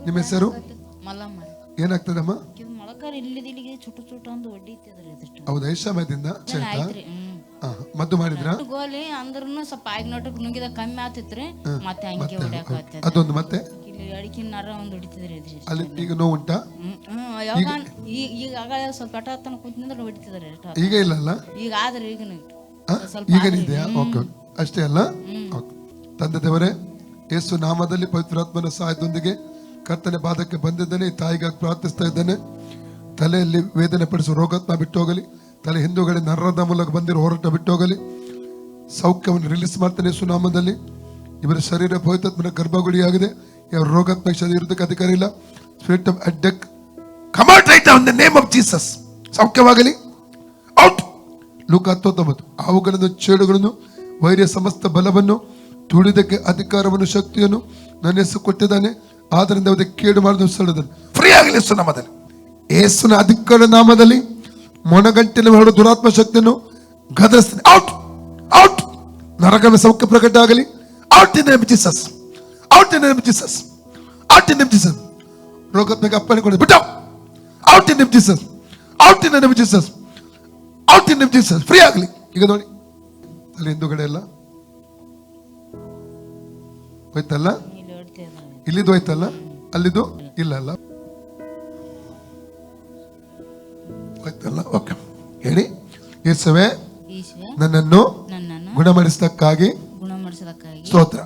ನಿಮ್ಮ ಹೆಸರು? ಮಲ್ಲಮ್ಮ. ಏನಾಗ್ತದಮ್ಮ? ಮೊಳಕಾರಿ ಇಲ್ಲಿಗೆ ಚುಟು ಚುಟು ಅಂತ ಹೊಡಿತಿದ್ರಿ. ಹೌದಾ? ಎಷ್ಟು ಸಮಯದಿಂದ ಮದ್ದು ಮಾಡಿದ್ರ? ಗೋಲಿ ಅಂದ್ರೂ ಸ್ವಲ್ಪ ಆಗಿ ನೋಟಕ್ಕೆ ನುಂಗಿದ ಕಮ್ಮಿ ಆತಿತ್ರಿ. ಮತ್ತೆ ಹಂಗೆ ಹೊಡ್ಯಾಕ ಅದೊಂದು ಮತ್ತೆ ಇಲ್ಲಿ ಅಡಿಕೆ ನರ ಒಂದು ಹೊಡಿತಿದ್ರಿ. ಅಲ್ಲಿ ಈಗ ನೋವು ಉಂಟಾ? ಈಗ ಆಗ ಸ್ವಲ್ಪ ಪಟ ತನ ಕೂತಿದ್ರೆ ಹೊಡಿತಿದ್ರಿ. ಈಗ ಇಲ್ಲಲ್ಲ? ಈಗ ಆದ್ರೆ ಈಗ ಈಗ ಇದೆಯಾ? ಓಕೆ, ಅಷ್ಟೇ ಅಲ್ಲ. ತಂದೆ ದೇವರೇ, ಯೇಸು ನಾಮದಲ್ಲಿ ಪವಿತ್ರಾತ್ಮನ ಸಹಾಯದೊಂದಿಗೆ ಕರ್ತನೆ ಪಾದಕ್ಕೆ ಬಂದಿದ್ದೇನೆ. ಈ ತಾಯಿಗಾಗಿ ಪ್ರಾರ್ಥಿಸ್ತಾ ಇದ್ದೇನೆ. ತಲೆಯಲ್ಲಿ ವೇದನೆ ಪಡಿಸುವ ರೋಗಾತ್ಮ ಬಿಟ್ಟೋಗಲಿ. ತಲೆ ಹಿಂದೂಗಡೆ ನರದ ಮೂಲಕ ಬಂದಿರೋ ಹೋರಾಟ ಬಿಟ್ಟೋಗಲಿ. ಸೌಖ್ಯವನ್ನು ರಿಲೀಸ್ ಮಾಡ್ತಾನೆ ಯೇಸು ನಾಮದಲ್ಲಿ. ಇವರ ಶರೀರ ಪವಿತ್ರಾತ್ಮನ ಗರ್ಭಗುಡಿಯಾಗಿದೆ. ಯಾವ ರೋಗಾತ್ಮಕ ಶರೀರಕ್ಕೆ ಅಧಿಕಾರ ಇಲ್ಲ. ಸ್ಪಿರಿಟ್ ಆಫ್ ಅಡ್ಡಕ್ come out right now in the name of Jesus. ಸೌಖ್ಯವಾಗಲಿ. ಔಟ್. ಲೂಕ 19. ಅವುಗಳನ್ನು ಚೇಡುಗಳನ್ನು ವೈರ್ಯ ಸಮಸ್ತ ಬಲವನ್ನು ತುಳಿದಕ್ಕೆ ಅಧಿಕಾರವನ್ನು ಶಕ್ತಿಯನ್ನು ನನ್ನ ಹೆಸರು ಕೊಟ್ಟಿದ್ದಾನೆ. ಆದ್ದರಿಂದ ಅದಕ್ಕೆ ಕೇಡು ಮಾಡಿದ ಸ್ಥಳದಲ್ಲಿ ಫ್ರೀ ಆಗಲಿ ಯೇಸು ನಾಮದಲ್ಲಿ. ಯೇಸುನ ಅಧಿಕಾರ ನಾಮದಲ್ಲಿ ಮೊಣಗಂಟಿನ ಹೊರಡು ದುರಾತ್ಮ ಶಕ್ತಿಯನ್ನು ಗದರಿಸ್ತಾನೆ. Out out. ನರಕದ ಸೌಖ್ಯ ಪ್ರಕಟ ಆಗಲಿ. Out in name Jesus. Out in name Jesus. Out in name Jesus. ರೋಗಾತ್ಮಕ ಅಪ್ಪಣೆ ಕೊಡಿ. ಬಿಟ್ಟು out in name Jesus. Out in name Jesus. Out in name Jesus. Free ಆಗಲಿ. ಈಗ ನೋಡಿ ಅಲ್ಲಿ ಹಿಂದುಗಡೆ ಎಲ್ಲ ಹೋಯ್ತಲ್ಲ? ಇಲ್ಲಿದು ಹೋಯ್ತಲ್ಲ? ಅಲ್ಲಿದು ಇಲ್ಲ ಅಲ್ಲ? ಹೋಯ್ತಲ್ಲ? ಓಕೆ, ಹೇಳಿ. ಯೇಸುವೇ, ನನ್ನನ್ನು ಗುಣಪಡಿಸಿದ್ದಕ್ಕಾಗಿ ಸ್ತೋತ್ರ.